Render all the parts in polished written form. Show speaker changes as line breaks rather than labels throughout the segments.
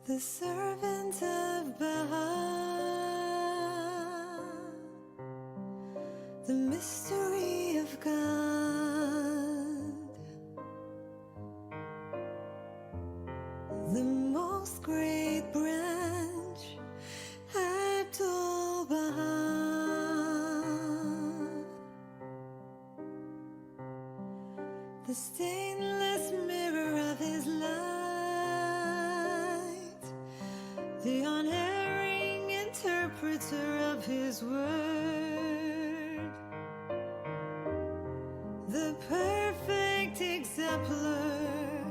The servant of Baha, the mystery of God, the most great branch, Abdul Baha, the stainless mirror of his light, the unerring interpreter of his word, the perfect exemplar,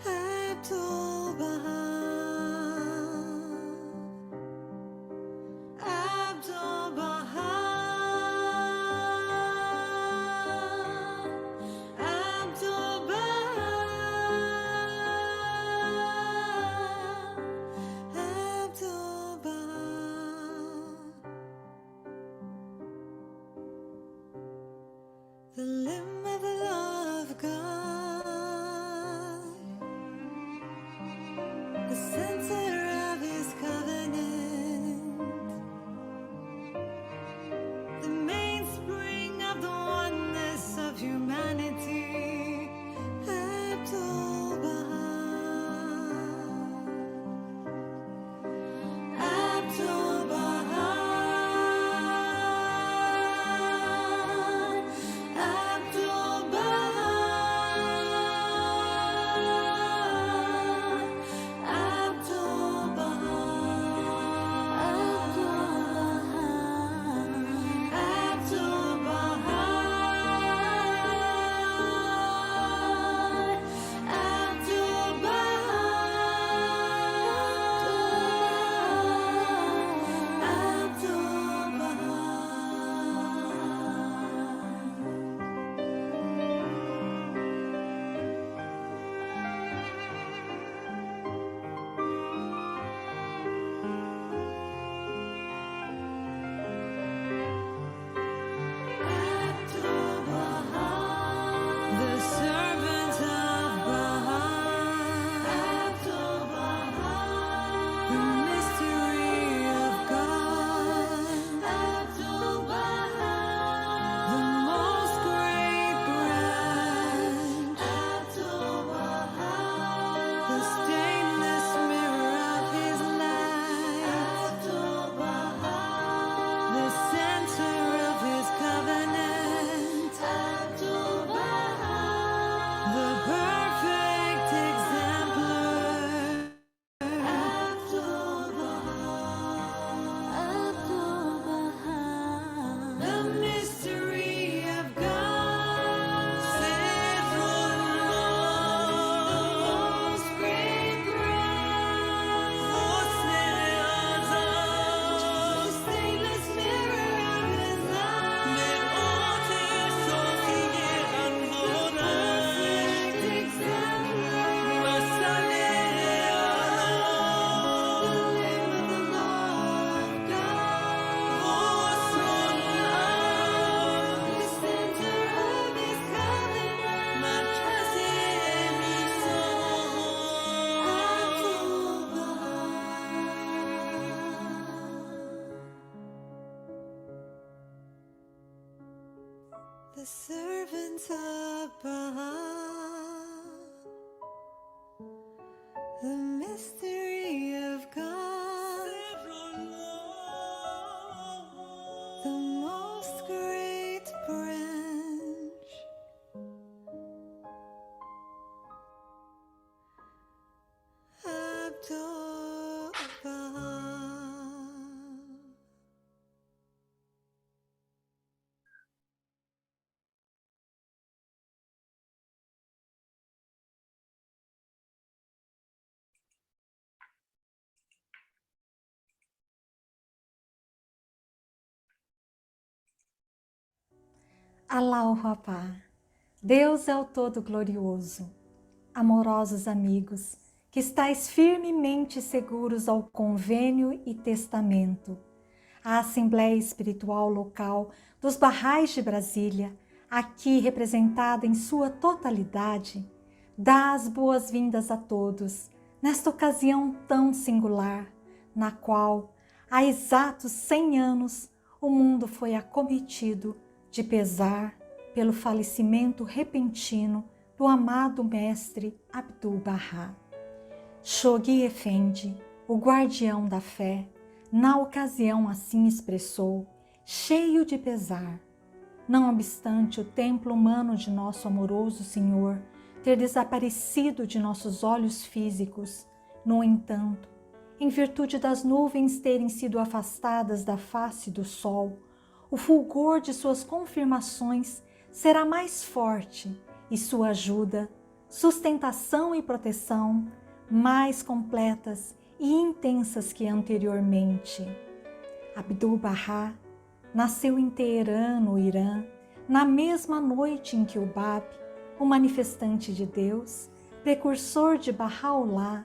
Abdul Baha, Abdul Baha, Abdul Baha, Abdul Baha, the limb of the law of God, the center of his covenant, the mainspring of the oneness of humanity, Abdul Baha, Abdul Baha, Abdul Baha, Abdul Baha, Abdul Baha, Abdul the servant of Baha, Abdul Baha, the mystery of God, Abdul Baha, the most great branch, Abdul Baha, the stainless mirror of his light, Abdul Baha, the center of his covenant, Abdul Baha, the perfect exemplar, Abdul Baha, Abdul Baha, the mystery of God, Sayyidullah, the most great branch, the stainless mirror of his light, the perfect exemplar, the limb of the law of God, the center of his covenant, Abdul Baha, the servant of Baha, the mystery of God, the most great branch, Abdu'l-Baha.
Allahu Akbar. Deus é o Todo-Glorioso. Amorosos amigos, que estáis firmemente seguros ao convênio e testamento. A Assembleia Espiritual Local dos Bahais de Brasília, aqui representada em sua totalidade, dá as boas-vindas a todos, nesta ocasião tão singular, na qual, há exatos 100 anos, o mundo foi acometido de pesar pelo falecimento repentino do amado mestre Abdu'l-Baha. Shoghi Effendi, o guardião da fé, na ocasião assim expressou, cheio de pesar. Não obstante o templo humano de nosso amoroso Senhor ter desaparecido de nossos olhos físicos, no entanto, em virtude das nuvens terem sido afastadas da face do sol, o fulgor de suas confirmações será mais forte e sua ajuda, sustentação e proteção mais completas e intensas que anteriormente. Abdu'l-Baha nasceu em Teherã, no Irã, na mesma noite em que o Bab, o manifestante de Deus, precursor de Baha'u'llah,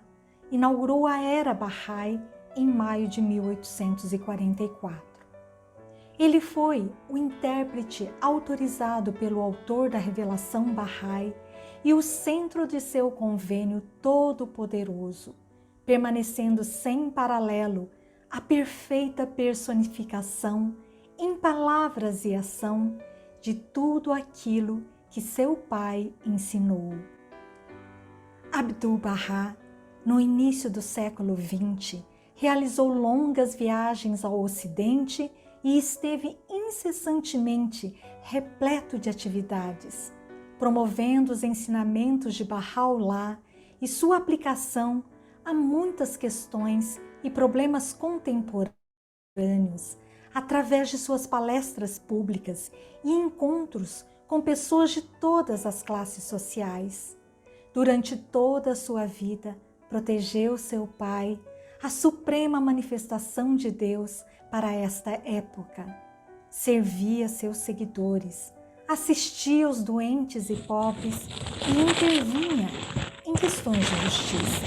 inaugurou a Era Bahá'í em maio de 1844. Ele foi o intérprete autorizado pelo autor da revelação Bahá'í e o centro de seu convênio todo-poderoso, permanecendo sem paralelo a perfeita personificação em palavras e ação de tudo aquilo que seu pai ensinou. Abdu'l-Baha, no início do século XX, realizou longas viagens ao Ocidente e esteve incessantemente repleto de atividades, promovendo os ensinamentos de Baha'u'llah e sua aplicação a muitas questões e problemas contemporâneos, através de suas palestras públicas e encontros com pessoas de todas as classes sociais. Durante toda a sua vida, protegeu seu pai, a suprema manifestação de Deus para esta época. Servia seus seguidores, assistia os doentes e pobres e intervinha em questões de justiça.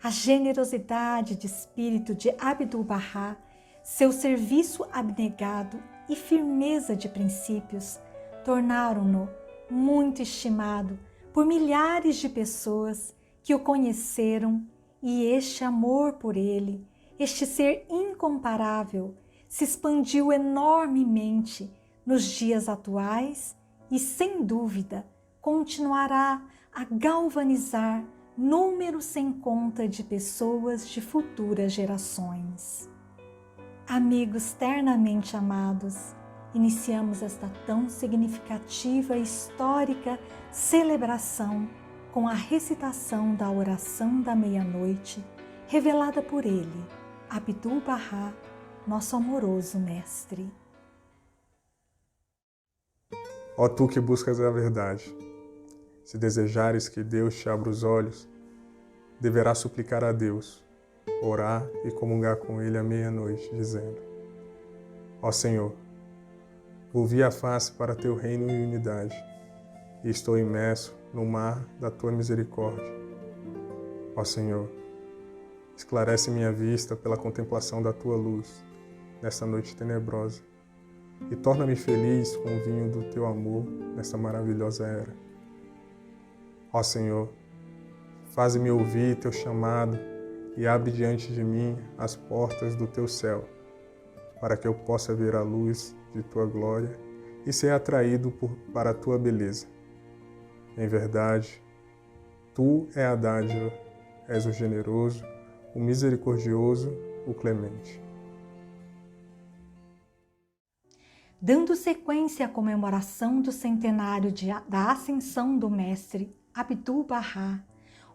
A generosidade de espírito de Abdu'l-Baha, seu serviço abnegado e firmeza de princípios tornaram-no muito estimado por milhares de pessoas que o conheceram, e este amor por ele, este ser incomparável, se expandiu enormemente nos dias atuais e, sem dúvida, continuará a galvanizar número sem conta de pessoas de futuras gerações. Amigos ternamente amados, iniciamos esta tão significativa e histórica celebração com a recitação da oração da meia-noite, revelada por ele, Abdu'l-Baha, nosso amoroso mestre.
Ó tu que buscas a verdade, se desejares que Deus te abra os olhos, deverás suplicar a Deus, orar e comungar com Ele à meia-noite, dizendo: Ó Senhor, volvi a face para teu reino e unidade, e estou imerso no mar da tua misericórdia. Ó Senhor, esclarece minha vista pela contemplação da tua luz nesta noite tenebrosa, e torna-me feliz com o vinho do teu amor nesta maravilhosa era. Ó Senhor, faze-me ouvir teu chamado e abre diante de mim as portas do teu céu, para que eu possa ver a luz de tua glória e ser atraído para a tua beleza. Em verdade, tu é a dádiva, és o generoso, o misericordioso, o clemente.
Dando sequência à comemoração do centenário da ascensão do mestre Abdul-Bahá,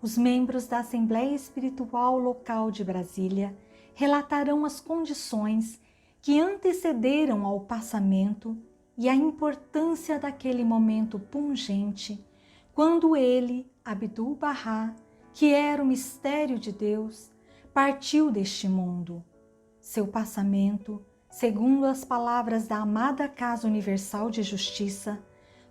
os membros da Assembleia Espiritual Local de Brasília relatarão as condições que antecederam ao passamento e a importância daquele momento pungente, quando ele, Abdul-Bahá, que era o mistério de Deus, partiu deste mundo. Seu passamento, segundo as palavras da amada Casa Universal de Justiça,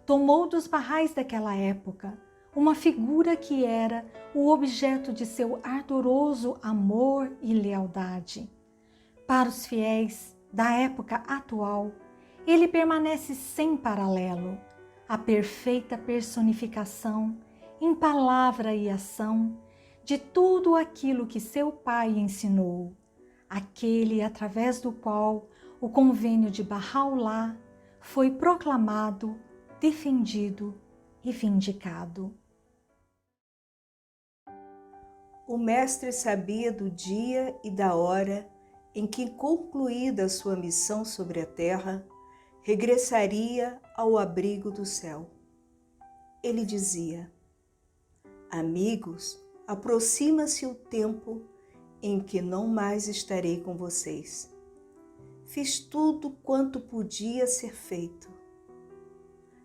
tomou dos Bahais daquela época uma figura que era o objeto de seu ardoroso amor e lealdade. Para os fiéis da época atual, ele permanece sem paralelo, a perfeita personificação, em palavra e ação, de tudo aquilo que seu pai ensinou, aquele através do qual o convênio de Bahá'u'lláh foi proclamado, defendido e vindicado.
O mestre sabia do dia e da hora em que, concluída sua missão sobre a terra, regressaria ao abrigo do céu. Ele dizia: amigos, aproxima-se o tempo em que não mais estarei com vocês. Fiz tudo quanto podia ser feito.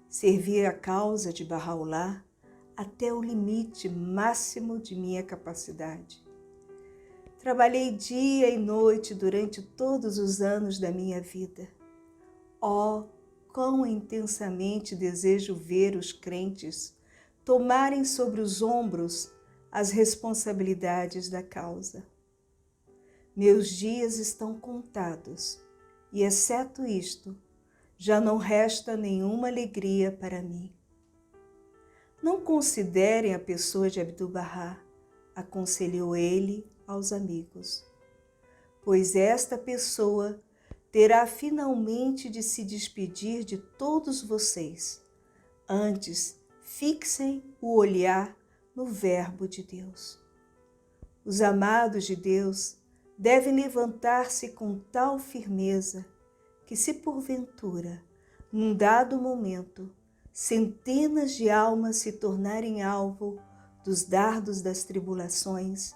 Servi a causa de Bahá'u'lláh até o limite máximo de minha capacidade. Trabalhei dia e noite durante todos os anos da minha vida. Oh, quão intensamente desejo ver os crentes tomarem sobre os ombros as responsabilidades da causa. Meus dias estão contados e, exceto isto, já não resta nenhuma alegria para mim. Não considerem a pessoa de Abdul-Bahá, aconselhou ele aos amigos, pois esta pessoa terá finalmente de se despedir de todos vocês. Antes, fixem o olhar no Verbo de Deus. Os amados de Deus devem levantar-se com tal firmeza que, se porventura, num dado momento, centenas de almas se tornarem alvo dos dardos das tribulações,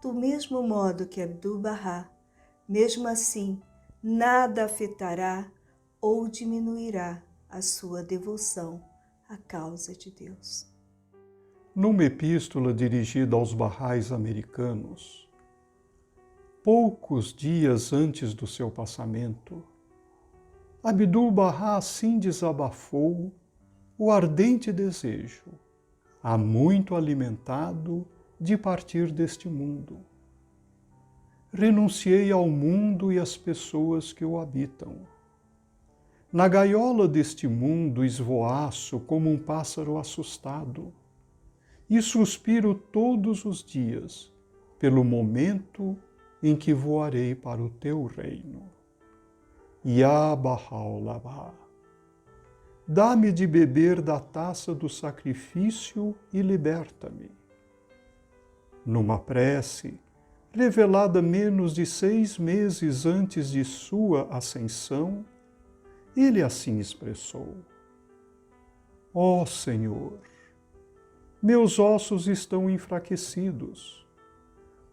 do mesmo modo que Abdul-Bahá, mesmo assim, nada afetará ou diminuirá a sua devoção à causa de Deus.
Numa epístola dirigida aos Bahais americanos, poucos dias antes do seu passamento, Abdul-Bahá assim desabafou o ardente desejo, há muito alimentado, de partir deste mundo. Renunciei ao mundo e às pessoas que o habitam. Na gaiola deste mundo esvoaço como um pássaro assustado e suspiro todos os dias pelo momento em que voarei para o teu reino. Ya Bahá'u'lláh, dá-me de beber da taça do sacrifício e liberta-me. Numa prece, revelada menos de 6 meses antes de sua ascensão, ele assim expressou: ó Senhor, meus ossos estão enfraquecidos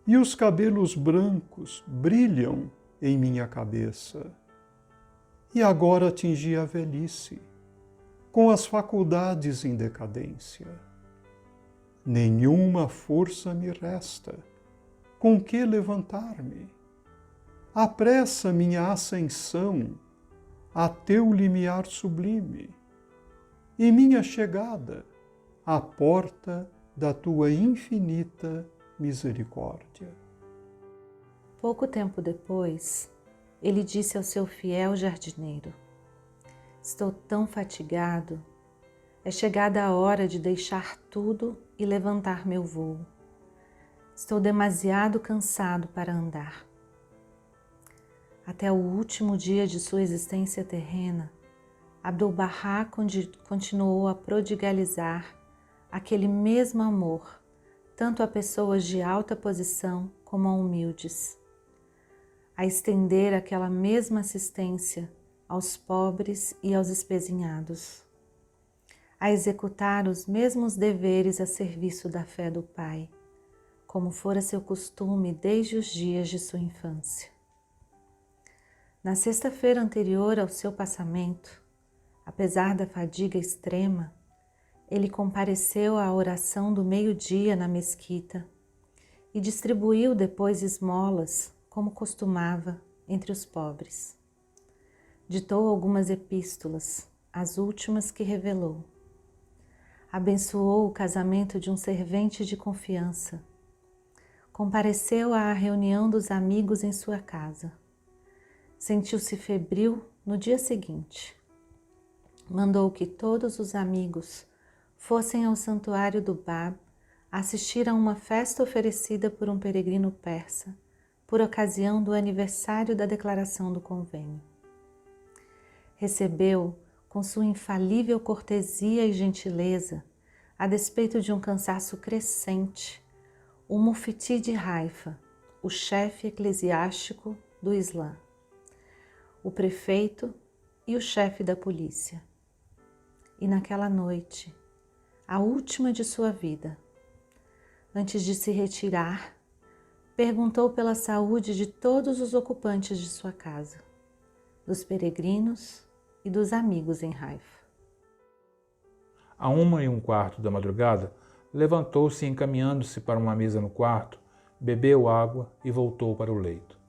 e os cabelos brancos brilham em minha cabeça. E agora atingi a velhice, com as faculdades em decadência. Nenhuma força me resta com que levantar-me. Apressa minha ascensão a teu limiar sublime e minha chegada à porta da tua infinita misericórdia.
Pouco tempo depois, ele disse ao seu fiel jardineiro: estou tão fatigado, é chegada a hora de deixar tudo e levantar meu voo. Estou demasiado cansado para andar. Até o último dia de sua existência terrena, Abdul-Bahá continuou a prodigalizar aquele mesmo amor tanto a pessoas de alta posição como a humildes, a estender aquela mesma assistência aos pobres e aos espezinhados, a executar os mesmos deveres a serviço da fé do Pai, como fora seu costume desde os dias de sua infância. Na sexta-feira anterior ao seu passamento, apesar da fadiga extrema, ele compareceu à oração do meio-dia na mesquita e distribuiu depois esmolas, como costumava, entre os pobres. Ditou algumas epístolas, as últimas que revelou. Abençoou o casamento de um servente de confiança. Compareceu à reunião dos amigos em sua casa. Sentiu-se febril no dia seguinte. Mandou que todos os amigos fossem ao santuário do Bab assistir a uma festa oferecida por um peregrino persa por ocasião do aniversário da declaração do convênio. Recebeu, com sua infalível cortesia e gentileza, a despeito de um cansaço crescente, o Mufti de Haifa, o chefe eclesiástico do Islã, o prefeito e o chefe da polícia. E naquela noite, a última de sua vida, antes de se retirar, perguntou pela saúde de todos os ocupantes de sua casa, dos peregrinos e dos amigos em Haifa.
À 1h15 da madrugada, levantou-se e, encaminhando-se para uma mesa no quarto, bebeu água e voltou para o leito.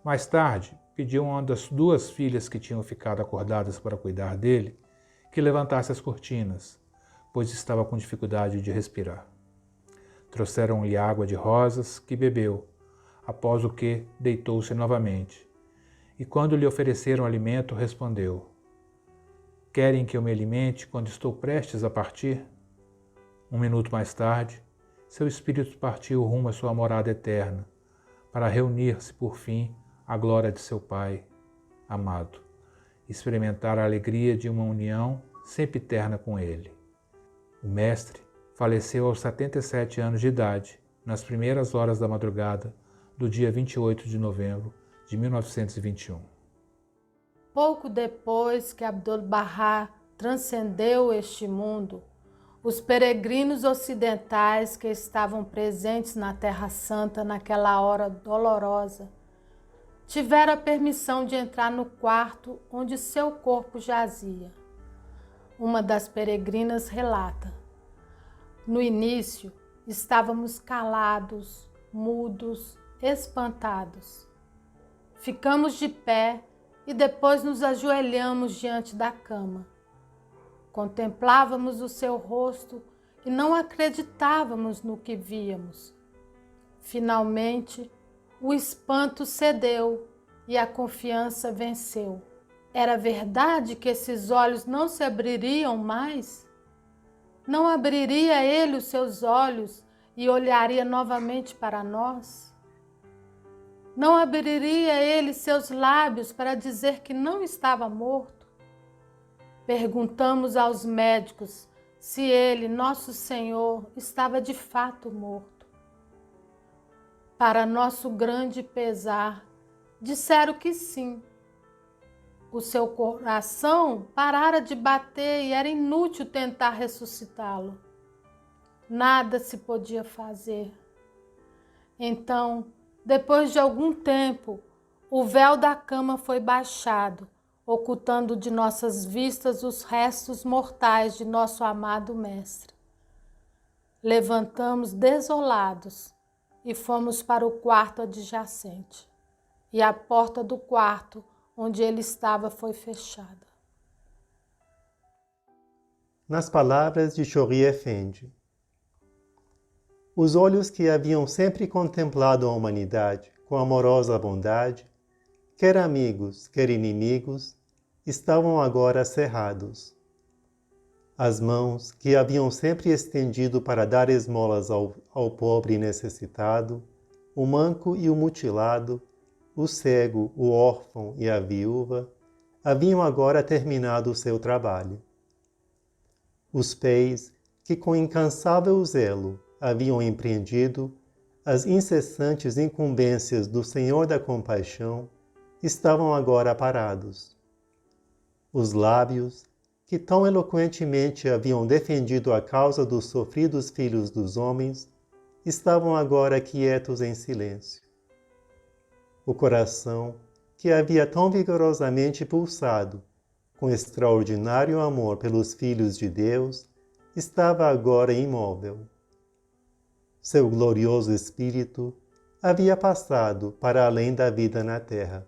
Mais tarde, pediu a uma das 2 filhas que tinham ficado acordadas para cuidar dele que levantasse as cortinas, pois estava com dificuldade de respirar. Trouxeram-lhe água de rosas, que bebeu, após o que deitou-se novamente. E quando lhe ofereceram alimento, respondeu: "Querem que eu me alimente quando estou prestes a partir?" 1 minuto mais tarde, seu espírito partiu rumo à sua morada eterna, para reunir-se, por fim, à glória de seu Pai amado, experimentar a alegria de uma união sempiterna com Ele. O mestre faleceu aos 77 anos de idade, nas primeiras horas da madrugada do dia 28 de novembro de 1921.
Pouco depois que Abdu'l-Bahá transcendeu este mundo, os peregrinos ocidentais que estavam presentes na Terra Santa naquela hora dolorosa tiveram a permissão de entrar no quarto onde seu corpo jazia. Uma das peregrinas relata: "No início, estávamos calados, mudos, espantados. Ficamos de pé e depois nos ajoelhamos diante da cama. Contemplávamos o seu rosto e não acreditávamos no que víamos. Finalmente, o espanto cedeu e a confiança venceu. Era verdade que esses olhos não se abririam mais? Não abriria ele os seus olhos e olharia novamente para nós? Não abriria ele seus lábios para dizer que não estava morto? Perguntamos aos médicos se ele, nosso Senhor, estava de fato morto. Para nosso grande pesar, disseram que sim. O seu coração parara de bater e era inútil tentar ressuscitá-lo. Nada se podia fazer. Então, depois de algum tempo, o véu da cama foi baixado, ocultando de nossas vistas os restos mortais de nosso amado Mestre. Levantamos desolados e fomos para o quarto adjacente, e a porta do quarto onde ele estava foi fechada."
Nas palavras de Shoghi Effendi: os olhos que haviam sempre contemplado a humanidade com amorosa bondade, quer amigos, quer inimigos, estavam agora cerrados. As mãos que haviam sempre estendido para dar esmolas ao pobre e necessitado, o manco e o mutilado, o cego, o órfão e a viúva, haviam agora terminado o seu trabalho. Os pés que com incansável zelo haviam empreendido as incessantes incumbências do Senhor da Compaixão estavam agora parados. Os lábios, que tão eloquentemente haviam defendido a causa dos sofridos filhos dos homens, estavam agora quietos em silêncio. O coração, que havia tão vigorosamente pulsado, com extraordinário amor pelos filhos de Deus, estava agora imóvel. Seu glorioso espírito havia passado para além da vida na terra,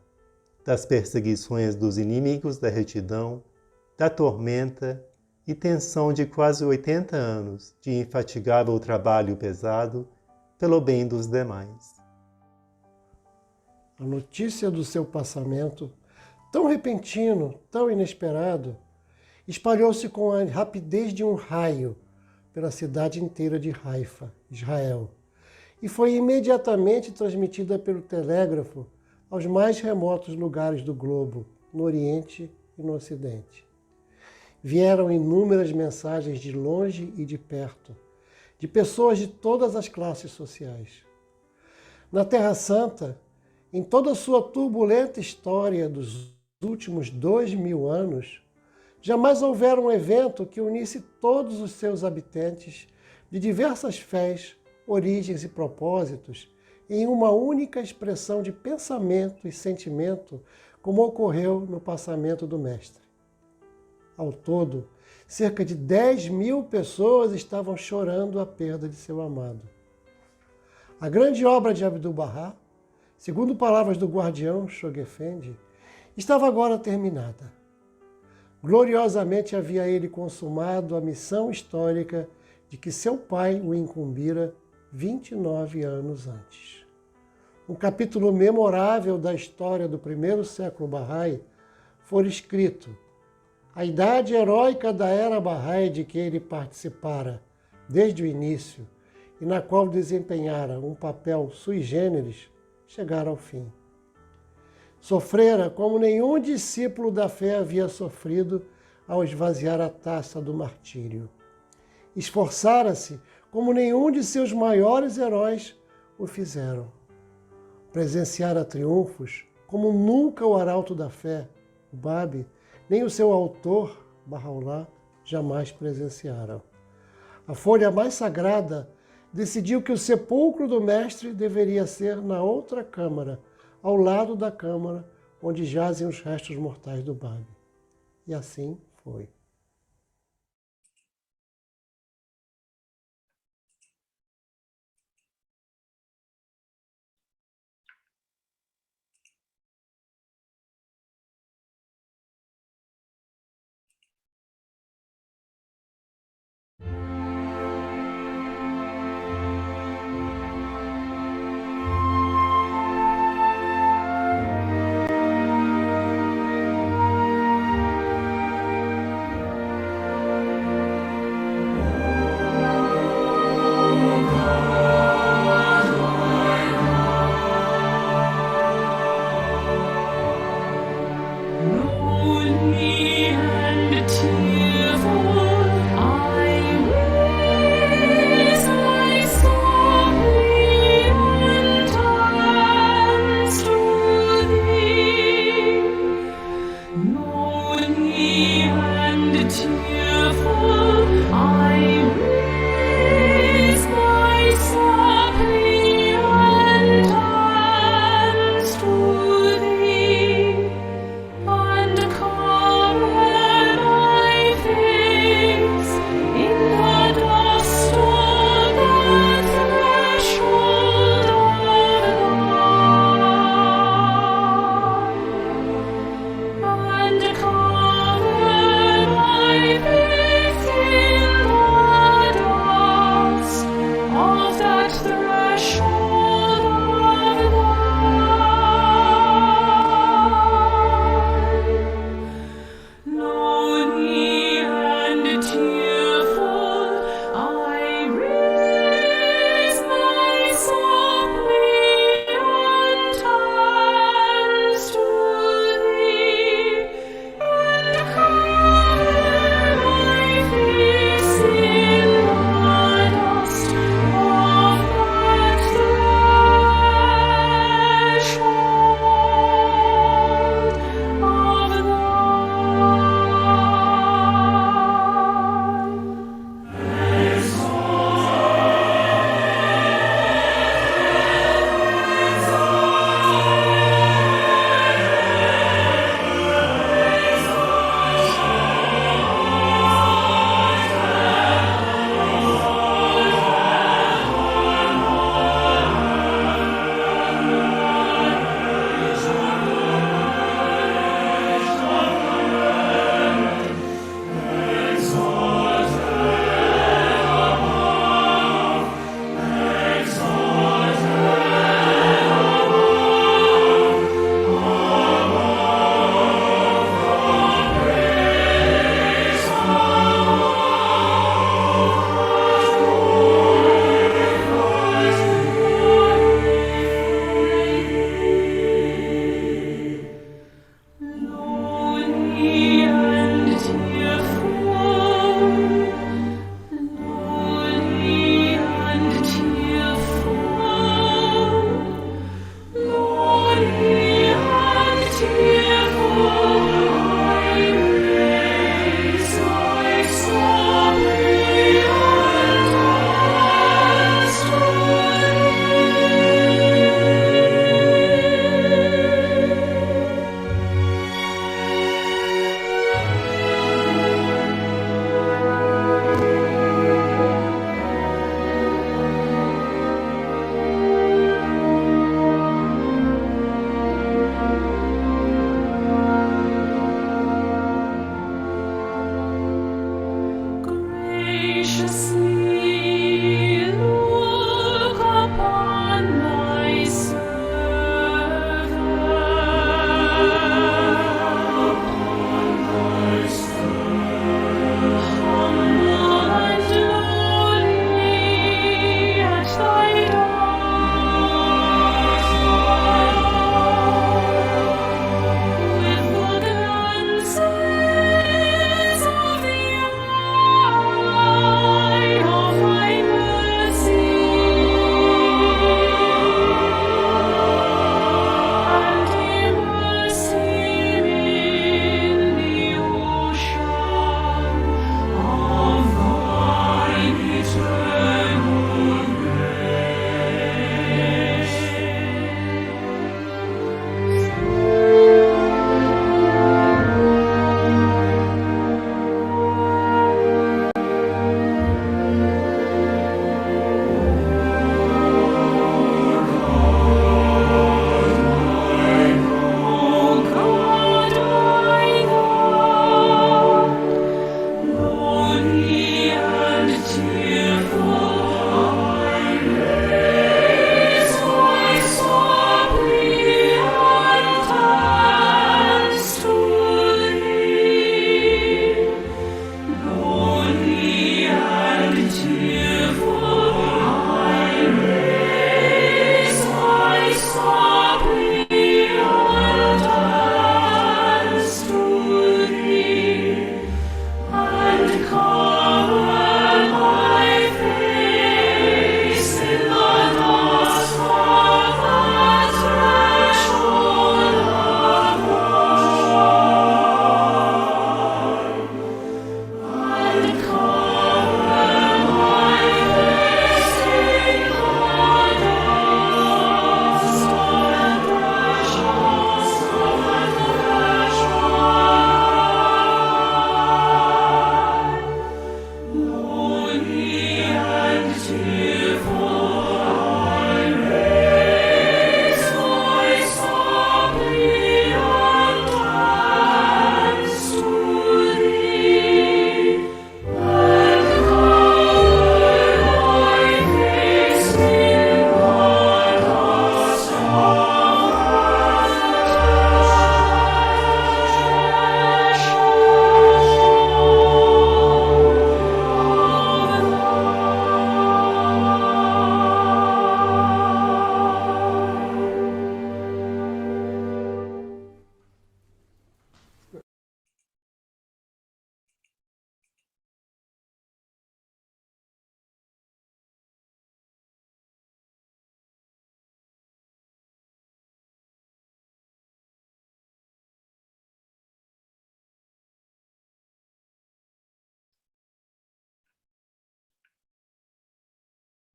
das perseguições dos inimigos da retidão, da tormenta e tensão de quase 80 anos de infatigável trabalho pesado pelo bem dos demais.
A notícia do seu passamento, tão repentino, tão inesperado, espalhou-se com a rapidez de um raio pela cidade inteira de Haifa, Israel, e foi imediatamente transmitida pelo telégrafo aos mais remotos lugares do globo, no Oriente e no Ocidente. Vieram inúmeras mensagens de longe e de perto, de pessoas de todas as classes sociais. Na Terra Santa, em toda a sua turbulenta história dos últimos 2000 anos, jamais houvera um evento que unisse todos os seus habitantes de diversas fés, origens e propósitos em uma única expressão de pensamento e sentimento, como ocorreu no passamento do Mestre. Ao todo, cerca de 10.000 pessoas estavam chorando a perda de seu amado. A grande obra de Abdu'l-Bahá, segundo palavras do guardião Shoghi Effendi, estava agora terminada. Gloriosamente havia ele consumado a missão histórica de que seu pai o incumbira 29 anos antes. Um capítulo memorável da história do primeiro século Bahá'í foi escrito. A idade heróica da era Bahá'í de que ele participara desde o início e na qual desempenhara um papel sui generis, chegara ao fim. Sofrera como nenhum discípulo da fé havia sofrido ao esvaziar a taça do martírio. Esforçara-se como nenhum de seus maiores heróis o fizeram. Presenciara triunfos como nunca o arauto da fé, o Babi, nem o seu autor, Bahá'u'lláh, jamais presenciaram. A folha mais sagrada decidiu que o sepulcro do mestre deveria ser na outra câmara, ao lado da câmara onde jazem os restos mortais do Babi. E assim foi.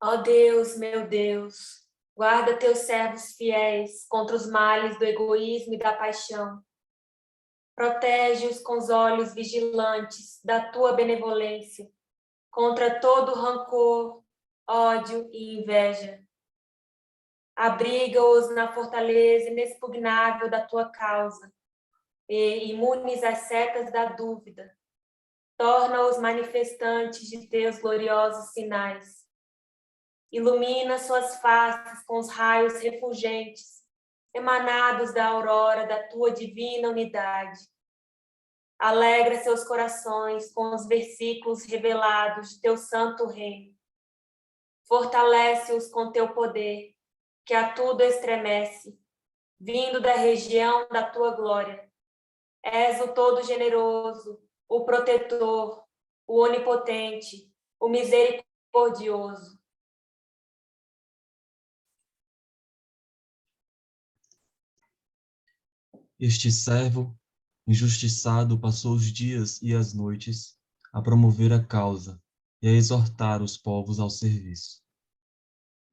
Ó Deus, meu Deus, guarda teus servos fiéis contra os males do egoísmo e da paixão. Protege-os com os olhos vigilantes da tua benevolência, contra todo rancor, ódio e inveja. Abriga-os na fortaleza inexpugnável da tua causa, e, imunes às setas da dúvida, torna-os manifestantes de teus gloriosos sinais. Ilumina suas faces com os raios refulgentes, emanados da aurora da tua divina unidade. Alegra seus corações com os versículos revelados de teu santo reino. Fortalece-os com teu poder, que a tudo estremece, vindo da região da tua glória. És o todo-generoso, o protetor, o onipotente, o misericordioso.
Este servo, injustiçado, passou os dias e as noites a promover a causa e a exortar os povos ao serviço.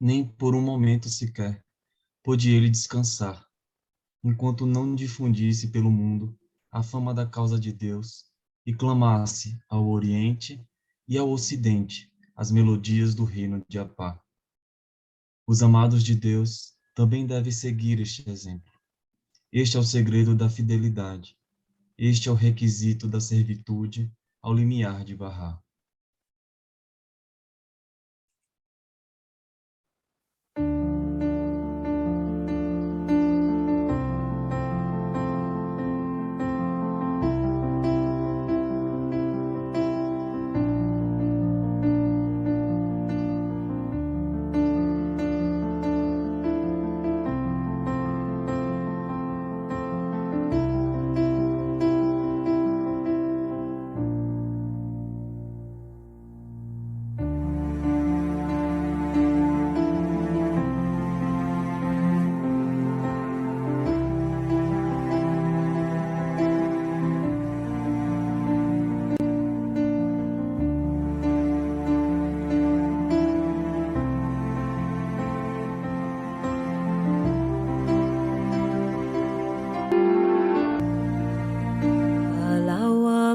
Nem por um momento sequer pôde ele descansar, enquanto não difundisse pelo mundo a fama da causa de Deus e clamasse ao Oriente e ao Ocidente as melodias do reino de Apá. Os amados de Deus também devem seguir este exemplo. Este é o segredo da fidelidade. Este é o requisito da servitude ao limiar de Barra.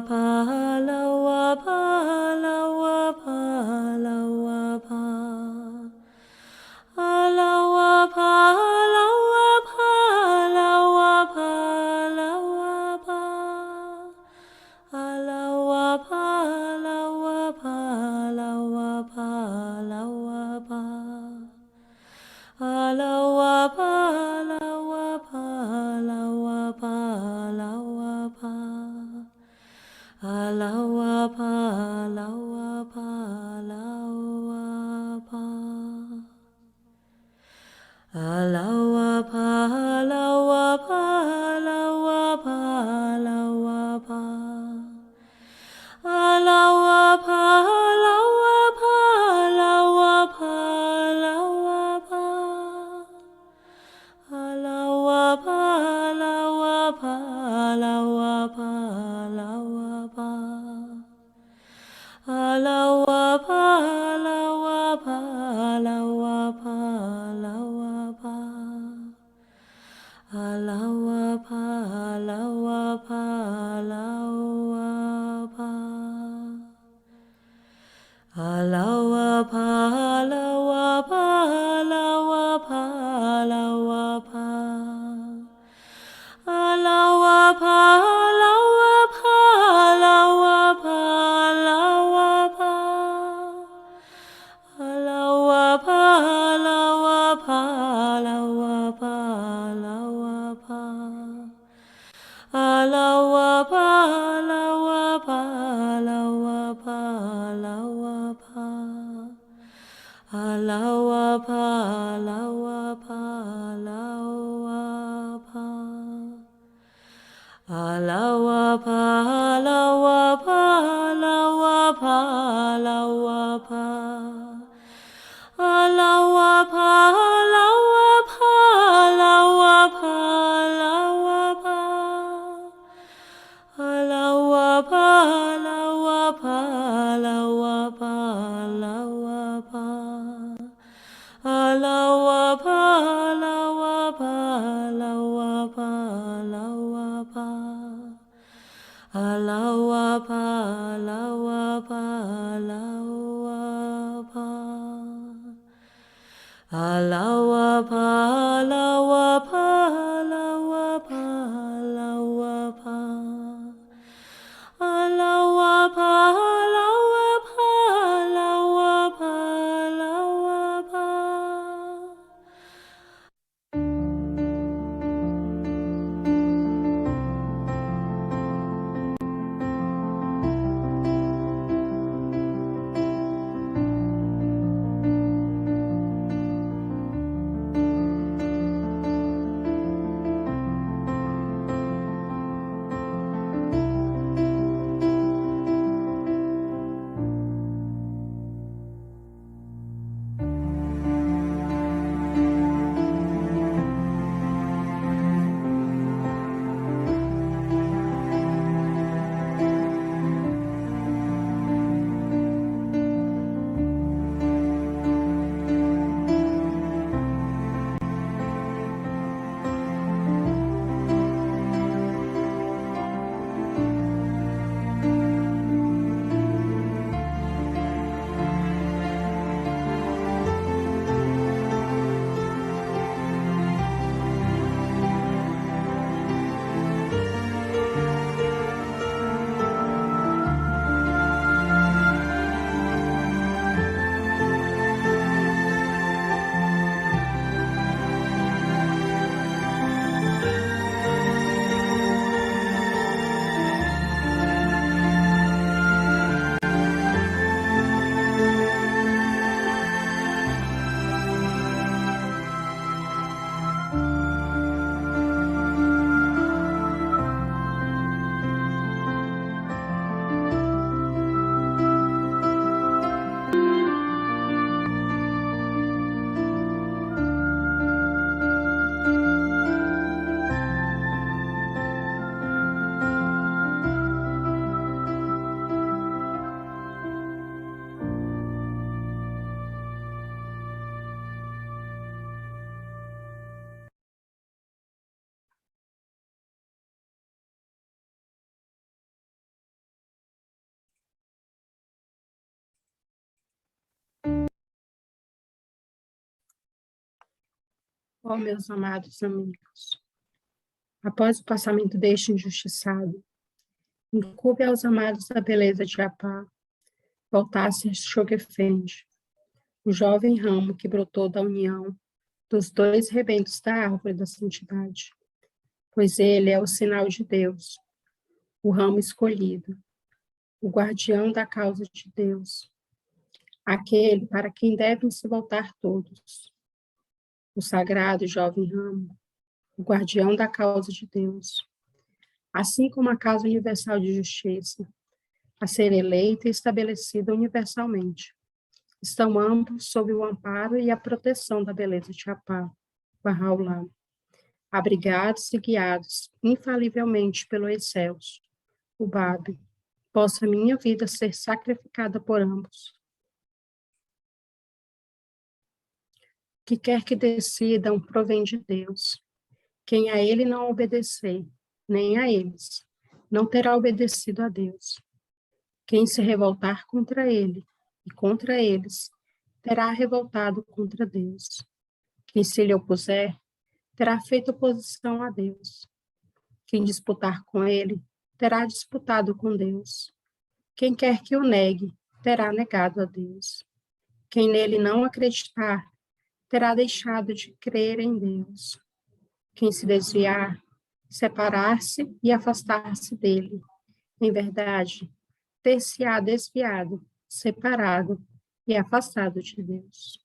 Lawapa, lawapa, lawapa. lawa pa lawa pa lawa pa lawa pa lawa pa lawa pa lawa pa lawa pa.
Ó meus amados amigos, após o passamento deste injustiçado, incube aos amados da beleza de Apá, voltasse a Shogefendi, o jovem ramo que brotou da união dos dois rebentos da árvore da santidade, pois ele é o sinal de Deus, o ramo escolhido, o guardião da causa de Deus, aquele para quem devem se voltar todos, o sagrado jovem ramo, o guardião da causa de Deus, assim como a causa universal de justiça, a ser eleita e estabelecida universalmente. Estão ambos sob o amparo e a proteção da beleza de Apá, Bahá'u'lláh, abrigados e guiados infalivelmente pelo excelso, o Bábí, possa minha vida ser sacrificada por ambos. O que quer que decidam provém de Deus. Quem a ele não obedecer, nem a eles, não terá obedecido a Deus. Quem se revoltar contra ele e contra eles, terá revoltado contra Deus. Quem se lhe opuser, terá feito oposição a Deus. Quem disputar com ele, terá disputado com Deus. Quem quer que o negue, terá negado a Deus. Quem nele não acreditar, terá deixado de crer em Deus. Quem se desviar, separar-se e afastar-se dele. Em verdade, ter-se-á desviado, separado e afastado de Deus.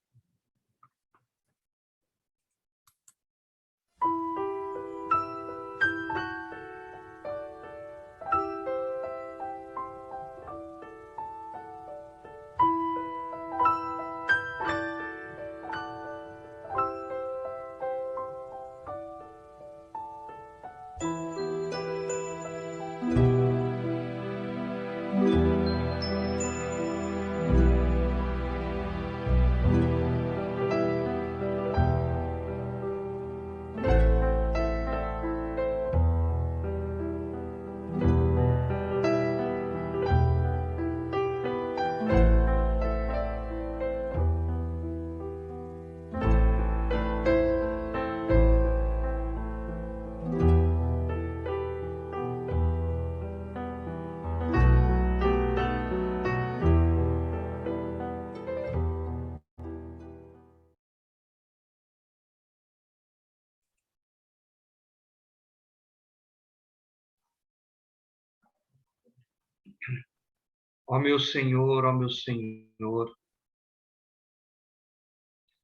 Ó meu Senhor,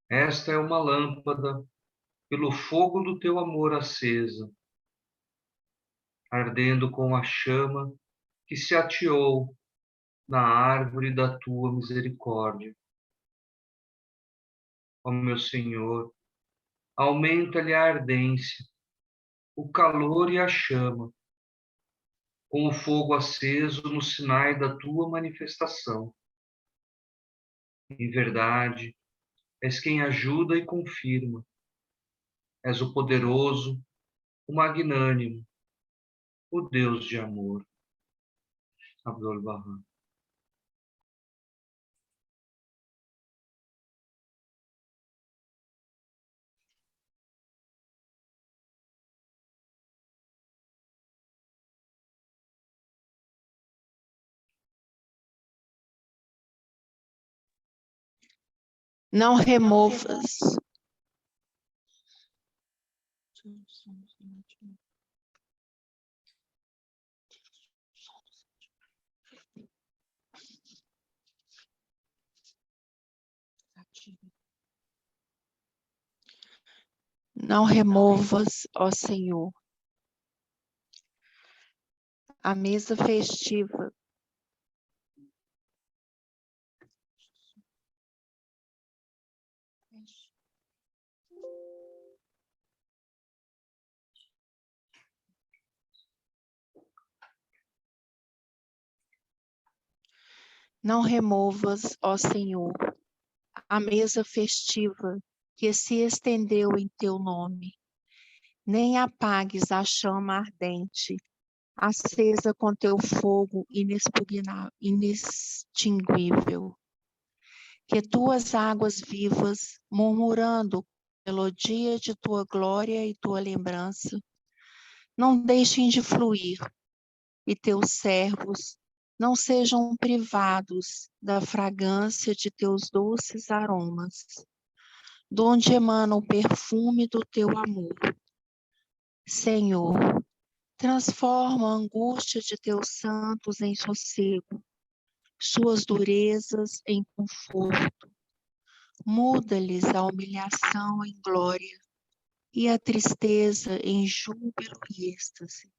esta é uma lâmpada pelo fogo do teu amor acesa, ardendo com a chama que se ateou na árvore da tua misericórdia. Ó meu Senhor, aumenta-lhe a ardência, o calor e a chama, com o fogo aceso nos sinais da tua manifestação. Em verdade, és quem ajuda e confirma. És o poderoso, o magnânimo, o Deus de amor. Abdul Bahá.
Não removas. Não removas, ó Senhor, a mesa festiva. Não removas, ó Senhor, a mesa festiva que se estendeu em teu nome, nem apagues a chama ardente, acesa com teu fogo inextinguível. Que tuas águas vivas, murmurando melodia de tua glória e tua lembrança, não deixem de fluir, e teus servos não sejam privados da fragrância de teus doces aromas, donde emana o perfume do teu amor. Senhor, transforma a angústia de teus santos em sossego, suas durezas em conforto. Muda-lhes a humilhação em glória e a tristeza em júbilo e êxtase.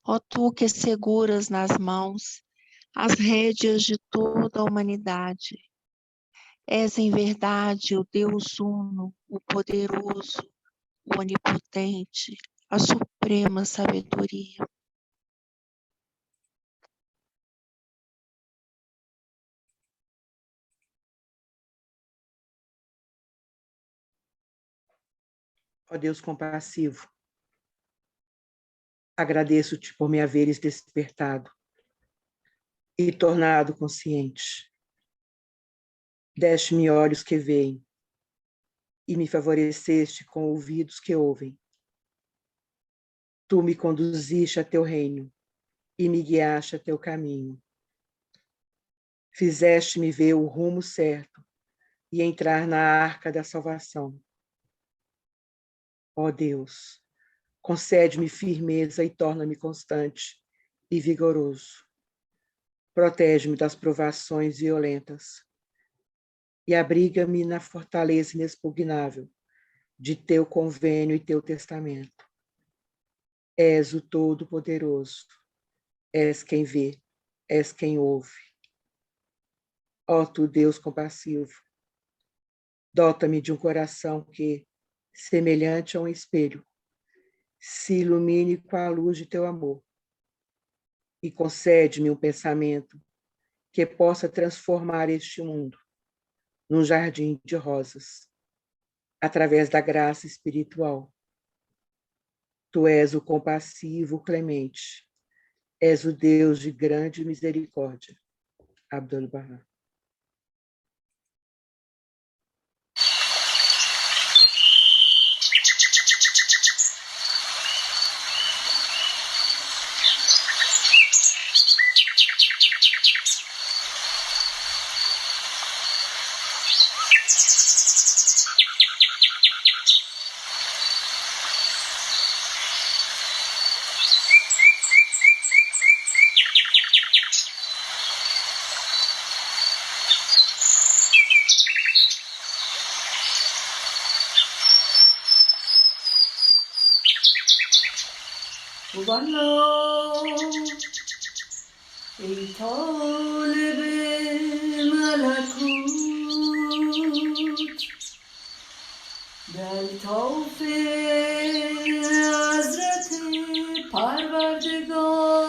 Ó tu que seguras nas mãos as rédeas de toda a humanidade, és em verdade o Deus uno, o poderoso, o onipotente, a suprema sabedoria.
Ó Deus compassivo, agradeço-te por me haveres despertado e tornado consciente. Deste-me olhos que veem e me favoreceste com ouvidos que ouvem. Tu me conduziste a teu reino e me guiaste a teu caminho. Fizeste-me ver o rumo certo e entrar na arca da salvação. Ó Deus, concede-me firmeza e torna-me constante e vigoroso. Protege-me das provações violentas e abriga-me na fortaleza inexpugnável de teu convênio e teu testamento. És o Todo-Poderoso, és quem vê, és quem ouve. Ó tu, Deus compassivo, dota-me de um coração que, semelhante a um espelho, se ilumine com a luz de teu amor e concede-me um pensamento que possa transformar este mundo num jardim de rosas, através da graça espiritual. Tu és o compassivo clemente, és o Deus de grande misericórdia. Abdul Bahá.
والله ای طالب ملکوت در الطاف حضرت پروردگار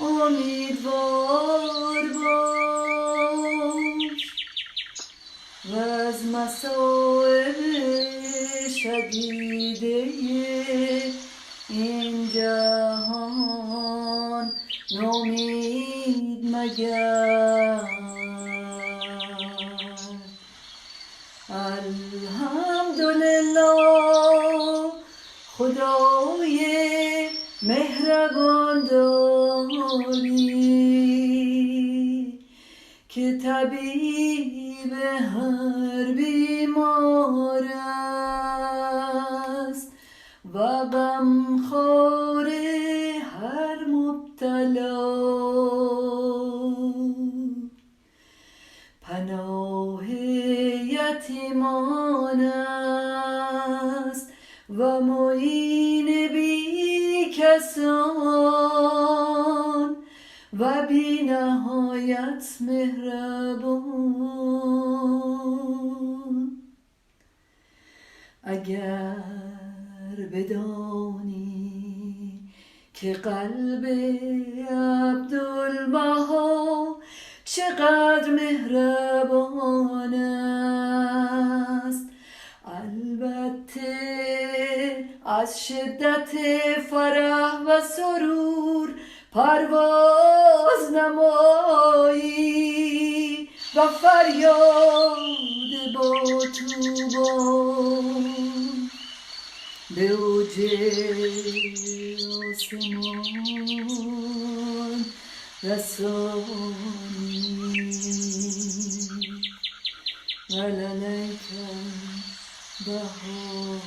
امیدوار باش و از مصائب شدیده این جهان نومید مگر. الحمدلله خدای مهربان داری که طبیب هر بیمار است و غمخوار هر مبتلا. پناه یتیمان است و معین بی کسان و بی نهایت مهربان. اگر بدانی که قلب عبدالبها چقدر مهربان است، البته از شدت فرح و سرور پرواز نمایی و فریاد با توبان به اوج آسمان رسانی. وللیک بها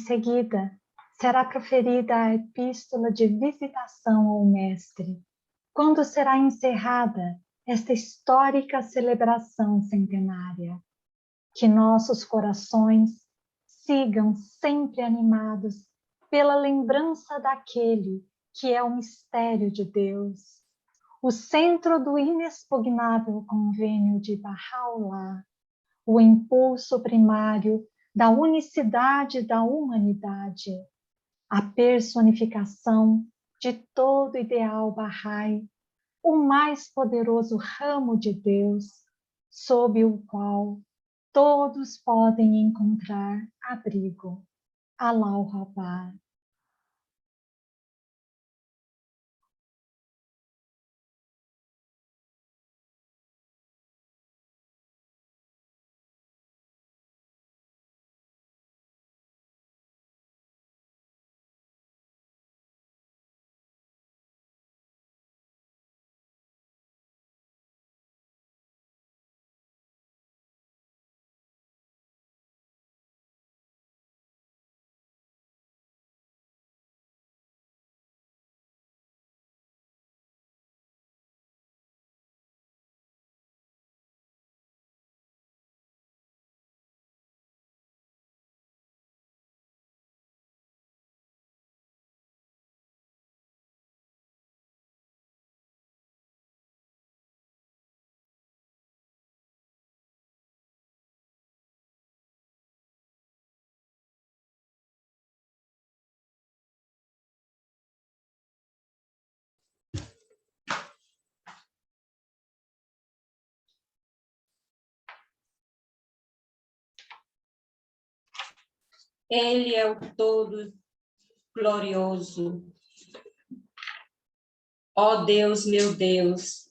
seguida, será proferida a epístola de visitação ao Mestre, quando será encerrada esta histórica celebração centenária. Que nossos corações sigam sempre animados pela lembrança daquele que é o mistério de Deus, o centro do inexpugnável convênio de Bahá'u'lláh, o impulso primário da unicidade da humanidade, a personificação de todo ideal Bahá'í, o mais poderoso ramo de Deus, sob o qual todos podem encontrar abrigo. Allahu Akbar.
Ele é o todo glorioso. Ó Deus, meu Deus,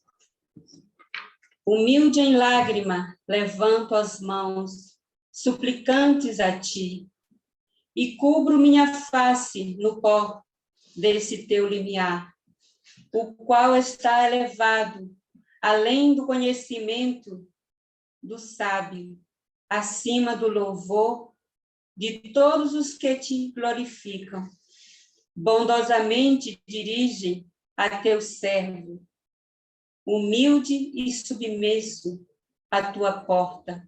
humilde em lágrima, levanto as mãos, suplicantes a ti, e cubro minha face no pó desse teu limiar, o qual está elevado além do conhecimento do sábio, acima do louvor de todos os que te glorificam. Bondosamente dirige a teu servo, humilde e submisso à tua porta,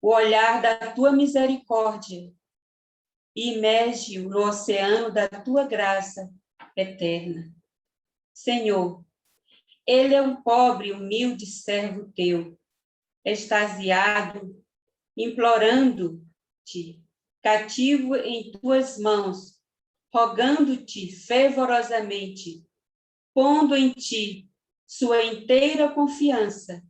o olhar da tua misericórdia, e imerge-o no oceano da tua graça eterna. Senhor, ele é um pobre e humilde servo teu, extasiado, implorando-te, cativo em tuas mãos, rogando-te fervorosamente, pondo em ti sua inteira confiança,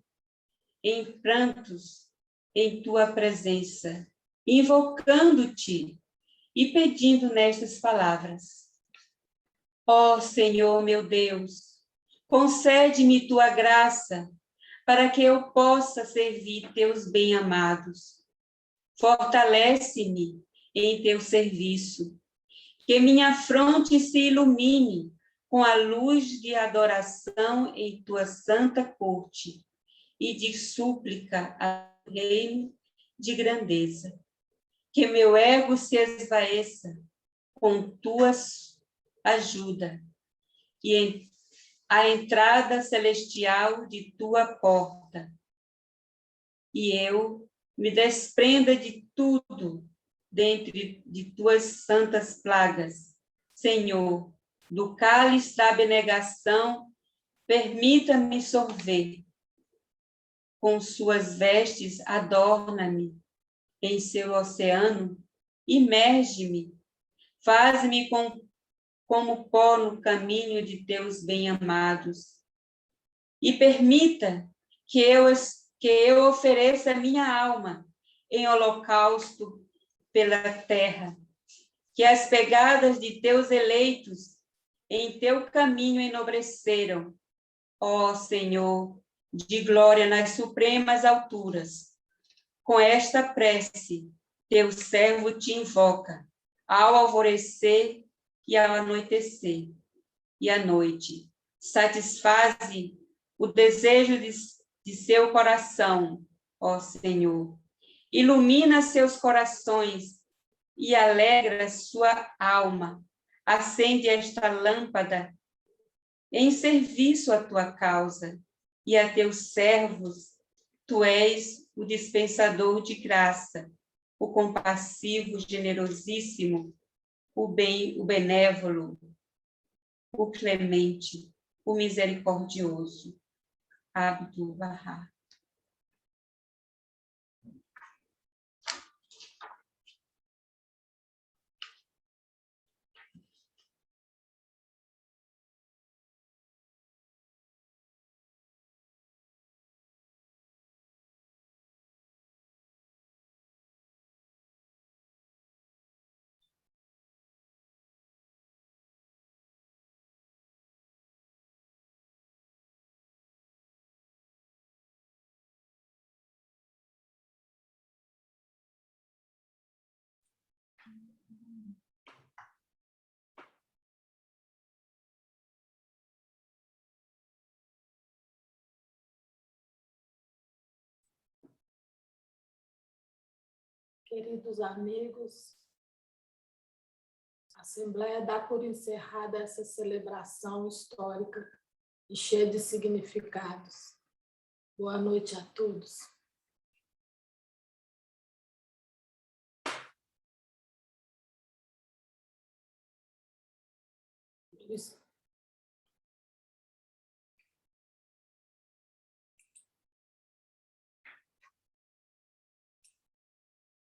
em prantos, em tua presença, invocando-te e pedindo nestas palavras: ó Senhor meu Deus, concede-me tua graça, para que eu possa servir teus bem-amados. Fortalece-me em teu serviço, que minha fronte se ilumine com a luz de adoração em tua santa corte e de súplica ao reino de grandeza. Que meu ego se esvaeça com tua ajuda e a entrada celestial de tua porta, e eu me desprenda de tudo dentre de tuas santas plagas. Senhor, do cálice da abnegação, permita-me sorver. Com suas vestes, adorna-me. Em seu oceano, imerge-me. Faz-me como pó no caminho de teus bem-amados. E permita que eu ofereça a minha alma em holocausto pela terra, que as pegadas de teus eleitos em teu caminho enobreceram, ó Senhor, de glória nas supremas alturas. Com esta prece, teu servo te invoca, ao alvorecer e ao anoitecer, e à noite. Satisfaze o desejo de seu coração, ó Senhor. Ilumina seus corações e alegra sua alma. Acende esta lâmpada em serviço à tua causa e a teus servos. Tu és o dispensador de graça, o compassivo, generosíssimo, o benévolo, o clemente, o misericordioso. Abdu'l-Bahá.
Queridos amigos, a Assembleia dá por encerrada essa celebração histórica e cheia de significados. Boa noite a todos. Isso.